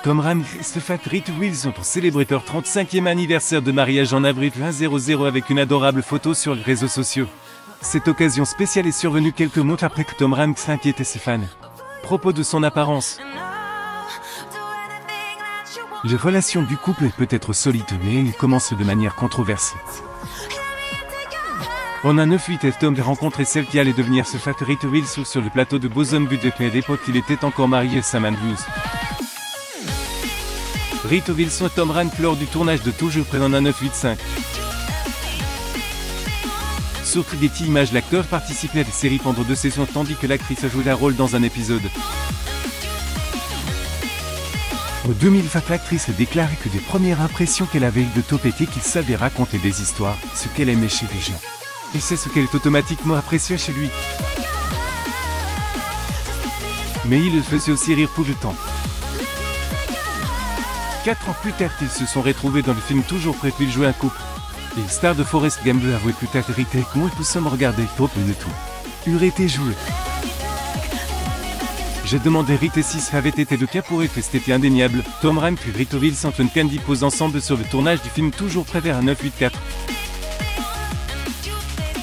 Tom Hanks et Stephanie Wilson pour célébrer leur 35e anniversaire de mariage en avril 2000 avec une adorable photo sur les réseaux sociaux. Cette occasion spéciale est survenue quelques mois après que Tom Hanks inquiétait ses fans. Propos de son apparence. Les relations du couple est peut-être solide, mais il commence de manière controversée. En un 9-8, Tom a rencontré celle qui allait devenir Stephanie Wilson sur le plateau de Bosom Budget, mais à l'époque il était encore marié à Sam Andrews. Rita Wilson et Tom Hanks lors du tournage de Toujours près en un 985. Sur Getty Images, l'acteur participait à des séries pendant 2 saisons tandis que l'actrice a joué un rôle dans un épisode. En 2020, l'actrice a déclaré que des premières impressions qu'elle avait eues de Top étaient qu'il savait raconter des histoires, ce qu'elle aimait chez les gens. Et c'est ce qu'elle automatiquement appréciait chez lui. Mais il le faisait aussi rire tout le temps. 4 ans plus tard, ils se sont retrouvés dans le film Toujours près puis ils jouaient un couple. Et le star de Forrest Gump a avoué plus tard Rita et moi nous sommes regardés trop peu de tout. Aurait été joué. J'ai demandé Rita si ça avait été le cas pour elle que c'était indéniable. Tom Hanks et Rita Wilson et Candy posent ensemble sur le tournage du film Toujours près vers un 984.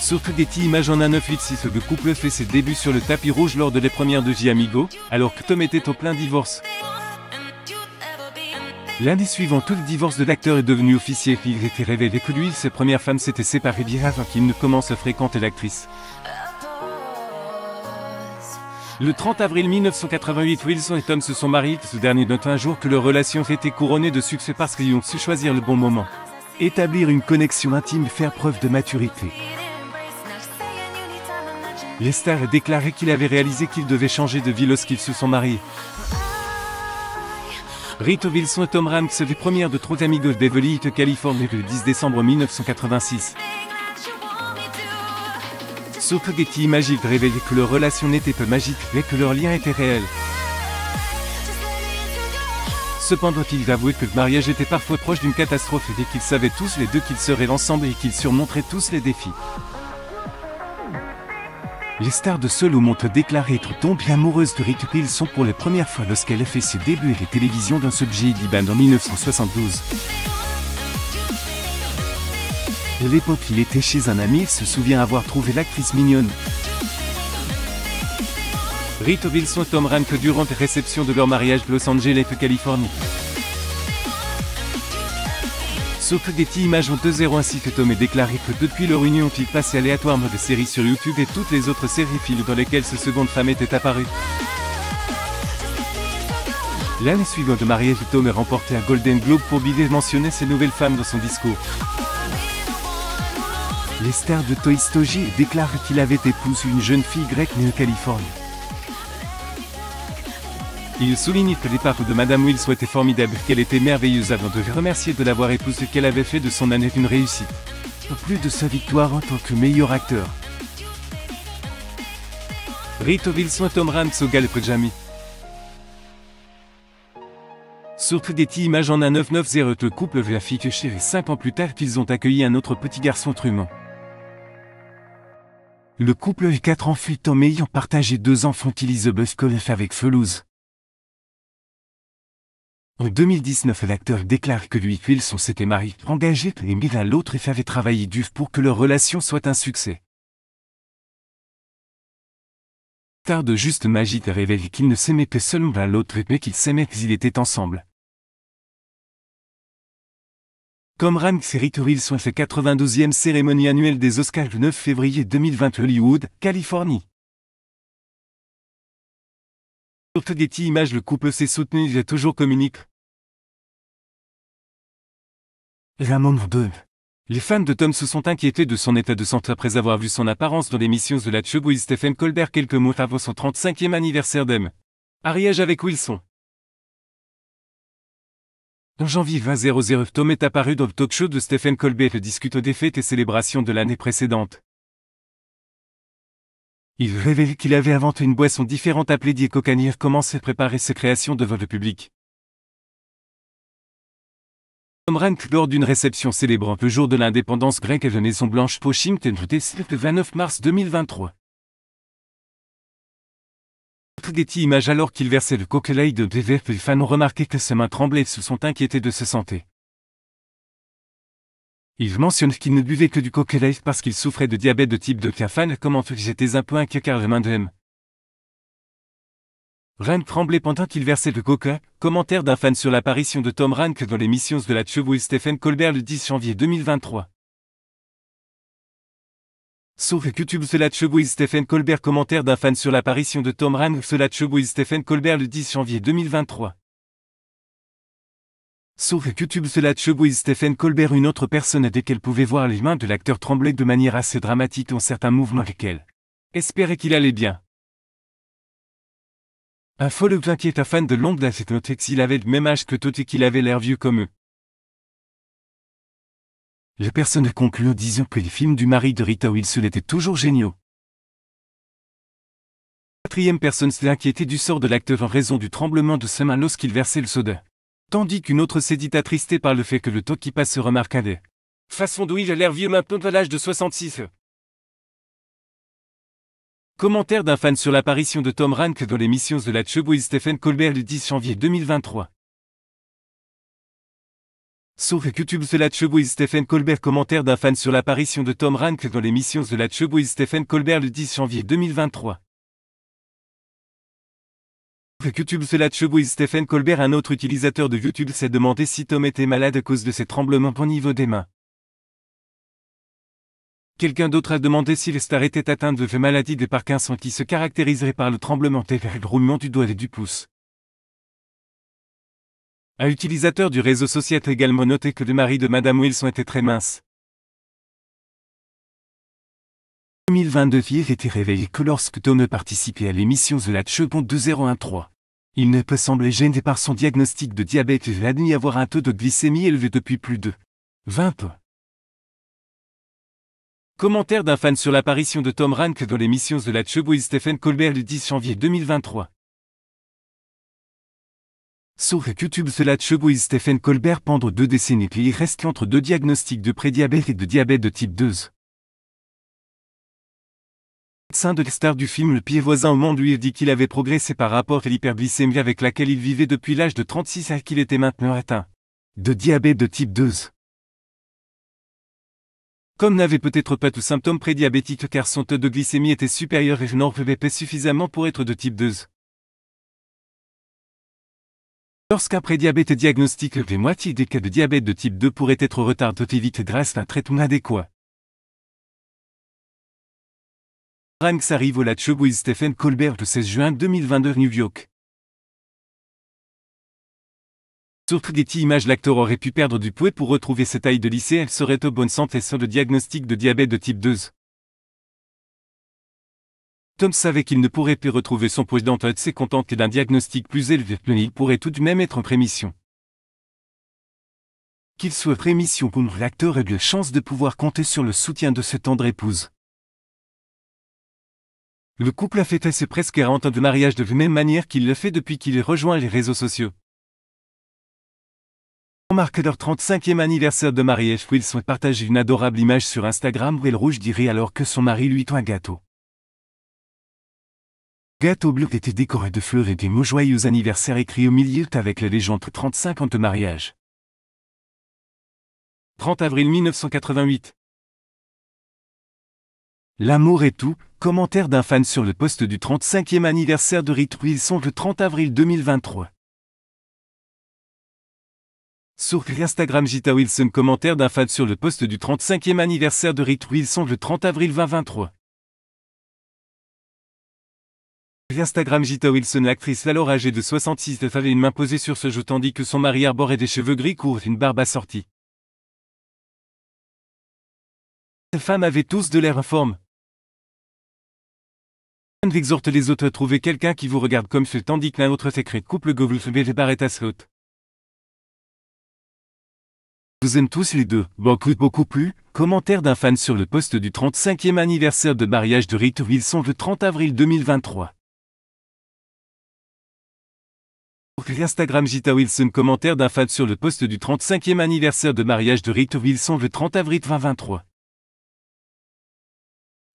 Sur Getty Images en un 986, le couple fait ses débuts sur le tapis rouge lors de les premières de J Amigo, alors que Tom était au plein divorce. L'année suivante, le divorce de l'acteur est devenu officiel et il était révélé que lui et sa première femme s'étaient séparés bien avant qu'il ne commence à fréquenter l'actrice. Le 30 avril 1988, Wilson et Tom se sont mariés. Ce dernier note un jour que leur relation était couronnée de succès parce qu'ils ont su choisir le bon moment. Établir une connexion intime et faire preuve de maturité. Les stars ont déclaré qu'il avait réalisé qu'il devait changer de vie lorsqu'ils se sont mariés. Rita Wilson et Tom Hanks sont les premières de 3 amigos de Beverly Hills, Californie, le 10 décembre 1986. Sur Getty Images, il révélait que leur relation n'était pas magique, mais que leur lien était réel. Cependant, ils avouaient que le mariage était parfois proche d'une catastrophe et qu'ils savaient tous les deux qu'ils seraient ensemble et qu'ils surmonteraient tous les défis. Les stars de Solo ont déclaré être tombées amoureuses de Rita Wilson pour la première fois lorsqu'elle a fait ses débuts à la télévision dans Subject Band en 1972. À l'époque, il était chez un ami et se souvient avoir trouvé l'actrice mignonne. Rita Wilson et Tom Hanks durant la réception de leur mariage de Los Angeles, Californie. Sur Getty Images en 2016, Tom a déclaré que depuis leur union, il passait aléatoirement des séries sur YouTube et toutes les autres séries films dans lesquelles sa seconde femme était apparue. L'année suivante de mariage, Tom a remporté un Golden Globe pour bidet mentionner ses nouvelles femmes dans son discours. Les stars de Toy Story déclarent qu'il avait épousé une jeune fille grecque née en Californie. Il souligne que les parents de Madame Wilson étaient formidables, qu'elle était merveilleuse avant de remercier de l'avoir épousé, qu'elle avait fait de son année une réussite. En plus de sa victoire en tant que meilleur acteur. Rita Wilson et Tom Hanks au Gallup Jamie. Sur Getty Images en un 990, le couple veut afficher et 5 ans plus tard qu'ils ont accueilli un autre petit garçon Truman. Le couple a 4 enfants, Tom ayant partagé 2 enfants Elizabeth Colef avec Felouz. En 2019, l'acteur déclare que lui et Wilson s'étaient mariés, engagés et mis l'un l'autre et avaient travaillé dur pour que leur relation soit un succès. Star de Juste Magie a révélé qu'ils ne s'aimaient pas seulement l'un l'autre mais qu'ils s'aimaient qu'ils étaient ensemble. Tom Hanks et Rita Wilson ont fait 92e cérémonie annuelle des Oscars le 9 février 2020 Hollywood, Californie. Sur Getty Images, le couple s'est soutenu et toujours communique. Un moment 2. Les fans de Tom se sont inquiétés de son état de santé après avoir vu son apparence dans l'émission The Late Show with Stephen Colbert quelques mois avant son 35e anniversaire d'M. Mariage avec Wilson. En janvier 2000, Tom est apparu dans le talk show de Stephen Colbert et discute des fêtes et célébrations de l'année précédente. Il révélait qu'il avait inventé une boisson différente appelée Die Cocagne et commençait à préparer ses créations devant le public. Tom Hanks lors d'une réception célébrant le jour de l'indépendance grecque à la Maison Blanche Washington le 29 mars 2023. Getty Images alors qu'il versait le coca-cola de DVF, les fans ont remarqué que ses mains tremblaient et se sont inquiétés de sa santé. Il mentionne qu'il ne buvait que du coca-cola parce qu'il souffrait de diabète de type 2. Qu'un fan commente: j'étais un peu inquiet car les mains de M. Rank tremblait pendant qu'il versait le coca. Commentaire d'un fan sur l'apparition de Tom Rank dans l'émission de la Chevouille Stephen Colbert le 10 janvier 2023. Sauf YouTube The Late Show with Stephen Colbert. Commentaire d'un fan sur l'apparition de Tom Rank The Late Show with Stephen Colbert le 10 janvier 2023. Sauf YouTube The Late Show with Stephen Colbert. Une autre personne dès qu'elle pouvait voir les mains de l'acteur trembler de manière assez dramatique dans certains mouvements qu'elle espérait qu'il allait bien. Un follow qui est un fan de longue date s'est noté qu'il avait le même âge que Totti et qu'il avait l'air vieux comme eux. Les personnes concluent en disant que les films du mari de Rita Wilson étaient toujours géniaux. Quatrième personne s'est inquiétée du sort de l'acteur en raison du tremblement de ses mains lorsqu'il versait le soda. Tandis qu'une autre s'est dit attristée par le fait que le Totti passe se remarquait. Façon d'où il a l'air vieux maintenant à l'âge de 66. Commentaire d'un fan sur l'apparition de Tom Rank dans l'émission The Late Show with Stephen Colbert le 10 janvier 2023. Sauf YouTube The Late Show with Stephen Colbert. Commentaire d'un fan sur l'apparition de Tom Rank dans l'émission The Late Show with Stephen Colbert le 10 janvier 2023. Sauf YouTube The Late Show with Stephen Colbert. Un autre utilisateur de YouTube s'est demandé si Tom était malade à cause de ses tremblements au niveau des mains. Quelqu'un d'autre a demandé si le star était atteint de la maladie de Parkinson qui se caractériserait par le tremblement et le roulement du doigt et du pouce. Un utilisateur du réseau social a également noté que le mari de Madame Wilson était très mince. 2022 il était révélé que lorsque Tom participait à l'émission The Late Show 2013, il ne peut sembler gêné par son diagnostic de diabète et a admis avoir un taux de glycémie élevé depuis plus de 20 ans. Commentaire d'un fan sur l'apparition de Tom Rank dans l'émission The Late Show with Stephen Colbert le 10 janvier 2023. Sauf YouTube The Late Show with Stephen Colbert pendant 2 décennies puis il reste entre 2 diagnostics de prédiabète et de diabète de type 2. Médecin de la star du film Le Pied voisin au monde lui a dit qu'il avait progressé par rapport à l'hyperglycémie avec laquelle il vivait depuis l'âge de 36 et qu'il était maintenant atteint de diabète de type 2. Comme n'avait peut-être pas tout symptôme prédiabétique car son taux de glycémie était supérieur et je n'en buvais pas suffisamment pour être de type 2. Lorsqu'un prédiabète est diagnostiqué, les moitiés des cas de diabète de type 2 pourraient être retardés vite grâce à un traitement adéquat. Ranks arrive au Late Show with Stephen Colbert le 16 juin 2022 New York. Sur Getty Images, l'acteur aurait pu perdre du poids pour retrouver sa taille de lycée. Elle serait en bonne santé sans le diagnostic de diabète de type 2. Tom savait qu'il ne pourrait plus retrouver son poids dans ses content que d'un diagnostic plus élevé, mais il pourrait tout de même être en rémission. Qu'il soit rémission ou non, l'acteur a eu la chance de pouvoir compter sur le soutien de sa tendre épouse. Le couple a fêté ses presque 40 ans de mariage de la même manière qu'il le fait depuis qu'il a rejoint les réseaux sociaux. On marque leur 35e anniversaire de mariage. Wilson partage une adorable image sur Instagram où elle rouge dirait alors que son mari lui tend un gâteau. Gâteau bleu était décoré de fleurs et des mots joyeux anniversaire écrits au milieu avec la légende 35 ans de mariage. 30 avril 1988. L'amour est tout. Commentaire d'un fan sur le post du 35e anniversaire de Rita Wilson le 30 avril 2023. Sur Instagram Rita Wilson. Commentaire d'un fan sur le post du 35e anniversaire de Rita Wilson le 30 avril 2023. Instagram Rita Wilson. L'actrice alors âgée de 66 ans avait une main posée sur ce joue tandis que son mari arborait des cheveux gris courts et une barbe assortie. Les femmes avaient tous de l'air informe. On exhorte les autres à trouver quelqu'un qui vous regarde comme ce tandis qu'un autre secret couple que vous les barrette à saute. Vous aime tous les deux, beaucoup plus. Commentaire d'un fan sur le post du 35e anniversaire de mariage de Rita Wilson le 30 avril 2023. Instagram Rita Wilson. Commentaire d'un fan sur le post du 35e anniversaire de mariage de Rita Wilson le 30 avril 2023.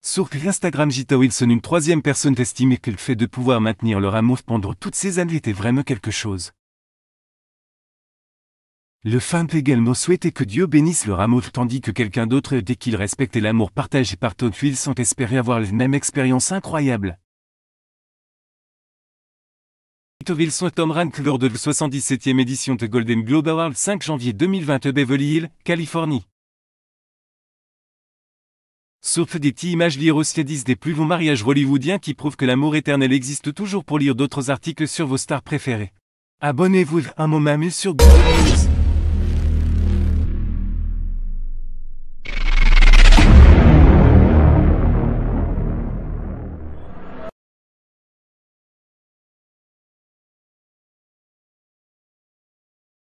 Sur Instagram, Gita Wilson, une troisième personne, estimait que le fait de pouvoir maintenir leur amour pendant toutes ces années était vraiment quelque chose. Le fan peut également souhaiter que Dieu bénisse leur amour, tandis que quelqu'un d'autre, dès qu'il respectait l'amour partagé par Todd Wilson, espérait avoir la même expérience incroyable. Todd Wilson et Tom Hanks lors de la 77e édition de Golden Globe Awards 5 janvier 2020 Beverly Hills, Californie. Sauf des petites images, lire aussi 10 des plus longs mariages hollywoodiens qui prouvent que l'amour éternel existe toujours. Pour lire d'autres articles sur vos stars préférées, abonnez-vous à mon mamie sur Google News.